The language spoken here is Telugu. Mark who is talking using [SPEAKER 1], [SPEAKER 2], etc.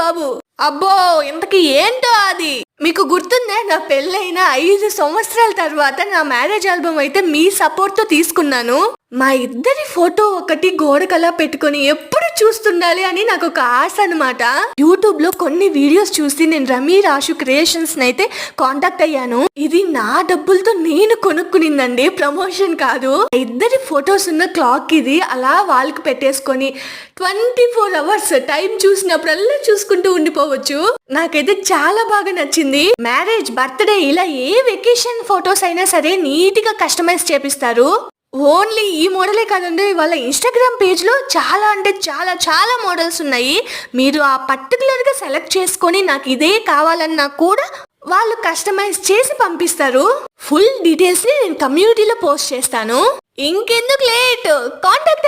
[SPEAKER 1] బాబు. అబ్బో ఇంతకీ ఏంటో అది. మీకు గుర్తుందే, నా పెళ్ళైన 5 సంవత్సరాల తర్వాత నా మ్యారేజ్ ఆల్బమ్ అయితే మీ సపోర్ట్ తో తీసుకున్నాను. మా ఇద్దరి ఫోటో ఒకటి గోడకలా పెట్టుకొని ఎప్పుడు చూస్తుండాలి అని నాకు ఒక ఆశ అనమాట. యూట్యూబ్ లో కొన్ని వీడియోస్ చూసి నేను రమీ రాశు క్రియేషన్స్ అయితే కాంటాక్ట్ అయ్యాను. ఇది నా డబ్బులతో నేను కొనుక్కునిందండి, ప్రమోషన్ కాదు. ఇద్దరి ఫొటోస్ ఉన్న క్లాక్ ఇది అలా వాళ్ళకి పెట్టేసుకొని 24 hours టైం చూసినప్పుడల్లా చూసుకుంటూ ఉండిపోవచ్చు. నాకైతే చాలా బాగా నచ్చింది. మ్యారేజ్, బర్త్డే ఇలా ఏ వెకేషన్ ఫొటోస్ అయినా సరే నీట్ గా కస్టమైజ్ చేపిస్తారు. ఓన్లీ ఈ మోడలే కాదండి, వాళ్ళ ఇన్స్టాగ్రామ్ పేజ్ లో చాలా అంటే చాలా చాలా మోడల్స్ ఉన్నాయి. మీరు ఆ పర్టికులర్ గా సెలెక్ట్ చేసుకొని నాకు ఇదే కావాలన్నా కూడా వాళ్ళు కస్టమైజ్ చేసి పంపిస్తారు. ఫుల్ డీటెయిల్స్ ని నేను కమ్యూనిటీలో పోస్ట్ చేస్తాను. ఇంకెందుకు లేట్, కాంటాక్ట్